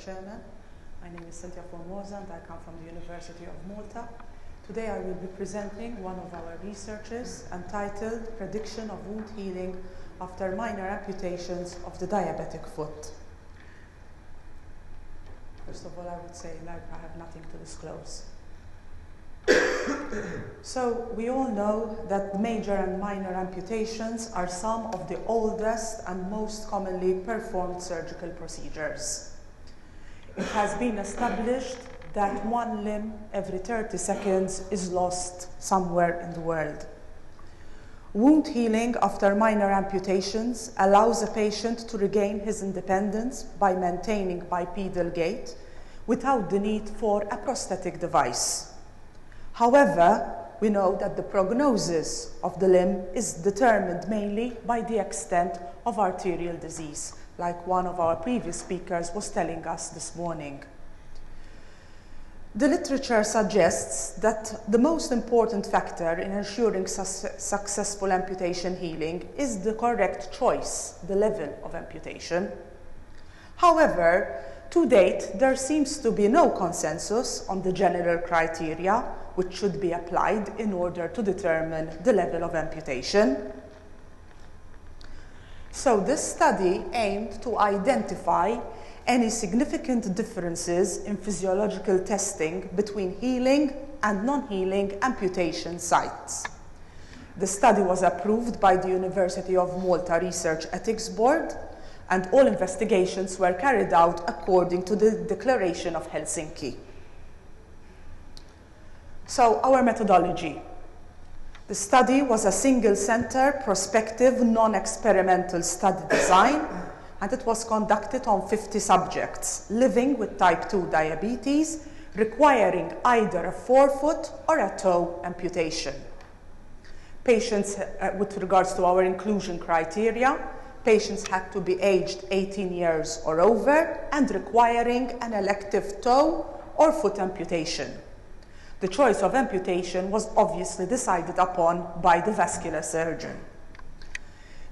Chairman. My name is Cynthia Formosa and I come from the University of Malta. Today I will be presenting one of our researches entitled Prediction of Wound Healing After Minor Amputations of the Diabetic Foot. First of all, I would say I have nothing to disclose. So we all know that major and minor amputations are some of the oldest and most commonly performed surgical procedures. It has been established that one limb every 30 seconds is lost somewhere in the world. Wound healing after minor amputations allows a patient to regain his independence by maintaining bipedal gait without the need for a prosthetic device. However, we know that the prognosis of the limb is determined mainly by the extent of arterial disease, like one of our previous speakers was telling us this morning. The literature suggests that the most important factor in ensuring successful amputation healing is the correct choice, the level of amputation. However, to date, there seems to be no consensus on the general criteria which should be applied in order to determine the level of amputation. So this study aimed to identify any significant differences in physiological testing between healing and non-healing amputation sites. The study was approved by the University of Malta Research Ethics Board, and all investigations were carried out according to the Declaration of Helsinki. So, our methodology. The study was a single-center, prospective, non-experimental study design, and it was conducted on 50 subjects living with type 2 diabetes, requiring either a forefoot or a toe amputation. Patients, with regards to our inclusion criteria, patients had to be aged 18 years or over and requiring an elective toe or foot amputation. The choice of amputation was obviously decided upon by the vascular surgeon.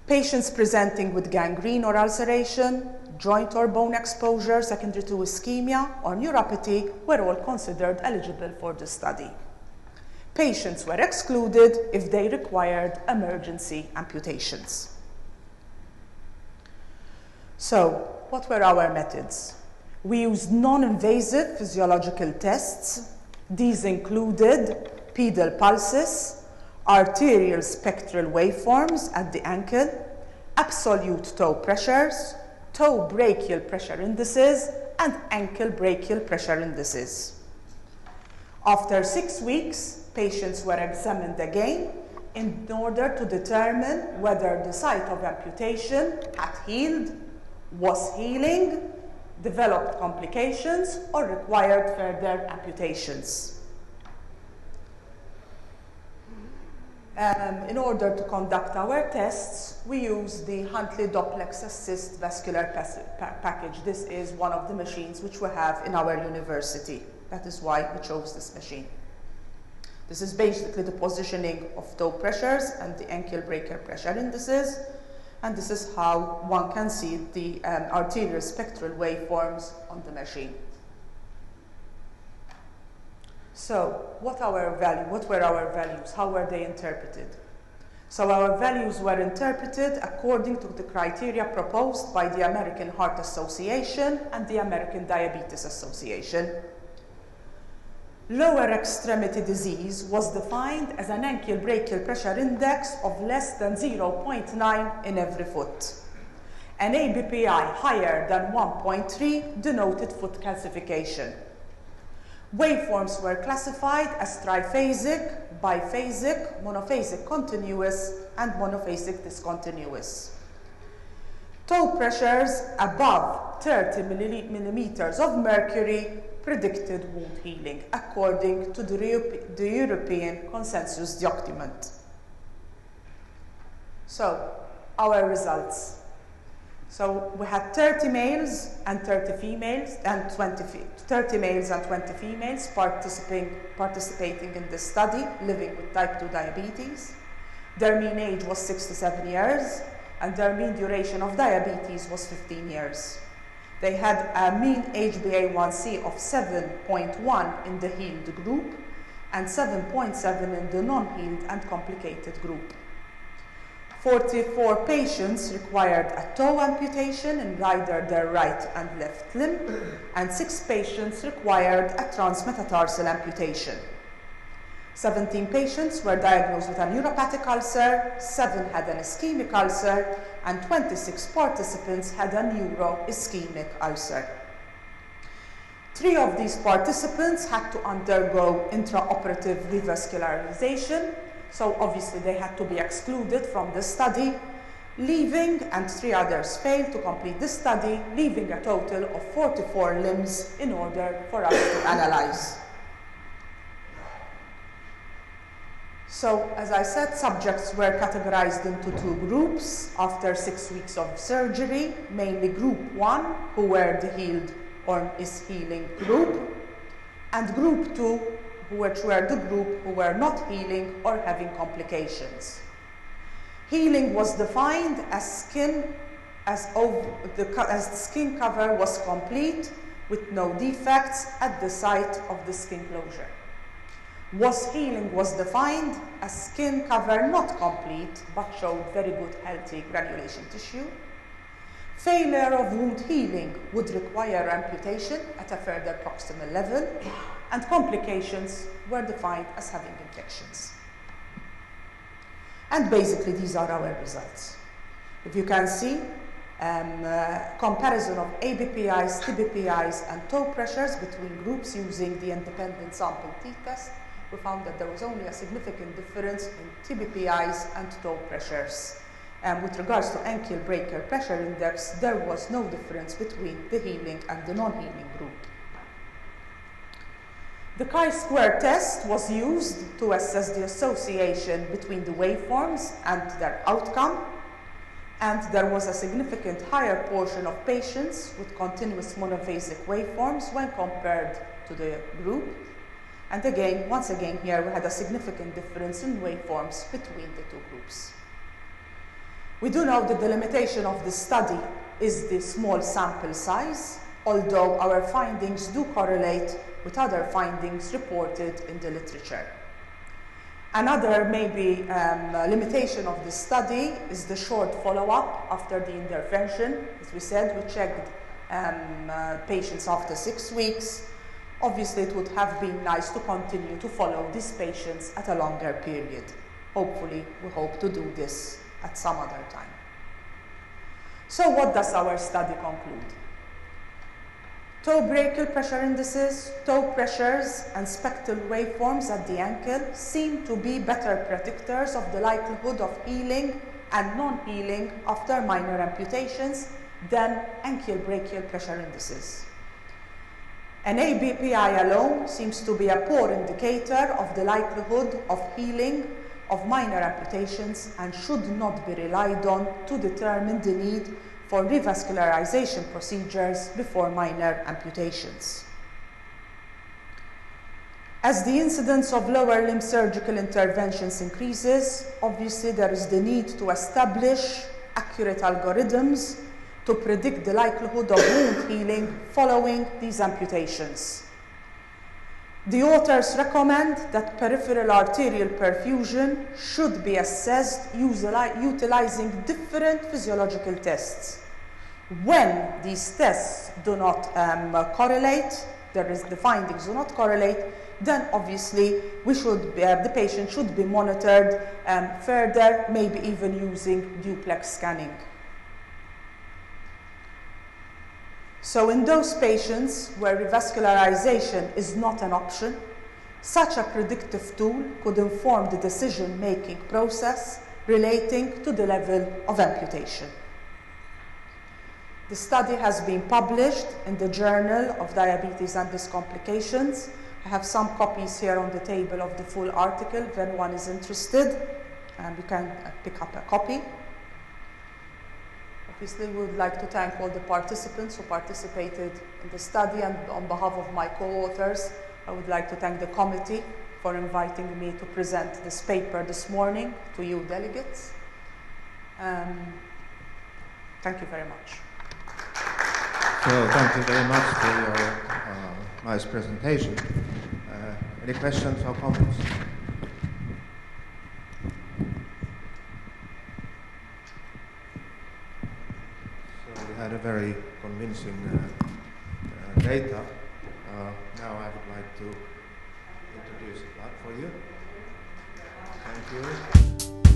Patients presenting with gangrene or ulceration, joint or bone exposure secondary to ischemia or neuropathy were all considered eligible for the study. Patients were excluded if they required emergency amputations. So, what were our methods? We used non-invasive physiological tests. These included pedal pulses, arterial spectral waveforms at the ankle, absolute toe pressures, toe brachial pressure indices, and ankle brachial pressure indices. After 6 weeks, patients were examined again in order to determine whether the site of amputation had healed, was healing, developed complications, or required further amputations. In order to conduct our tests, we use the Huntley Doplex Assist Vascular Package. This is one of the machines which we have in our university. That is why we chose this machine. This is basically the positioning of toe pressures and the ankle brachial pressure indices. And this is how one can see the arterial spectral waveforms on the machine. So, what were our values? How were they interpreted? So, our values were interpreted according to the criteria proposed by the American Heart Association and the American Diabetes Association. Lower extremity disease was defined as an ankle brachial pressure index of less than 0.9 in every foot. An ABPI higher than 1.3 denoted foot calcification. Waveforms were classified as triphasic, biphasic, monophasic continuous, and monophasic discontinuous. Toe pressures above 30 millimeters of mercury predicted wound healing, according to the European Consensus document. So, our results. So, we had 30 males and 30 females, and 30 males and 20 females participating in this study, living with type 2 diabetes. Their mean age was 67 years, and their mean duration of diabetes was 15 years. They had a mean HbA1c of 7.1 in the healed group and 7.7 in the non-healed and complicated group. 44 patients required a toe amputation in either their right and left limb, and 6 patients required a transmetatarsal amputation. 17 patients were diagnosed with a neuropathic ulcer, 7 had an ischemic ulcer, and 26 participants had a neuroischemic ulcer. 3 of these participants had to undergo intraoperative revascularization, so obviously they had to be excluded from the study, and 3 others failed to complete the study, leaving a total of 44 limbs in order for us to analyze. So, as I said, subjects were categorized into 2 groups after 6 weeks of surgery, mainly group 1, who were the healed or is healing group, and group 2, which were the group who were not healing or having complications. Healing was defined as the skin cover was complete with no defects at the site of the skin closure. Healing was defined as skin cover not complete but showed very good healthy granulation tissue. Failure of wound healing would require amputation at a further proximal level, and complications were defined as having infections. And basically these are our results. If you can see, comparison of ABPIs, TBPIs, and toe pressures between groups using the independent sample t-test, we found that there was only a significant difference in TBPIs and toe pressures. With regards to ankle breaker pressure index, there was no difference between the healing and the non-healing group. The chi-square test was used to assess the association between the waveforms and their outcome, and there was a significant higher portion of patients with continuous monophasic waveforms when compared to the group. And again, once again here, we had a significant difference in waveforms between the 2 groups. We do know that the limitation of the study is the small sample size, although our findings do correlate with other findings reported in the literature. Another maybe limitation of the study is the short follow-up after the intervention. As we said, we checked patients after 6 weeks. Obviously, it would have been nice to continue to follow these patients at a longer period. Hopefully, we hope to do this at some other time. So what does our study conclude? Toe brachial pressure indices, toe pressures, and spectral waveforms at the ankle seem to be better predictors of the likelihood of healing and non-healing after minor amputations than ankle brachial pressure indices. An ABPI alone seems to be a poor indicator of the likelihood of healing of minor amputations and should not be relied on to determine the need for revascularization procedures before minor amputations. As the incidence of lower limb surgical interventions increases, obviously there is the need to establish accurate algorithms to predict the likelihood of wound healing following these amputations. The authors recommend that peripheral arterial perfusion should be assessed utilizing different physiological tests. When these tests do not correlate, the findings do not correlate, then obviously the patient should be monitored further, maybe even using duplex scanning. So in those patients where revascularization is not an option, such a predictive tool could inform the decision-making process relating to the level of amputation. The study has been published in the Journal of Diabetes and its Complications. I have some copies here on the table of the full article. If anyone is interested, you can pick up a copy. Obviously, we would like to thank all the participants who participated in the study, and on behalf of my co-authors, I would like to thank the committee for inviting me to present this paper this morning to you delegates. Thank you very much. So thank you very much for your nice presentation. Any questions or comments? So we had a very convincing data. Now I would like to introduce a plug for you. Thank you.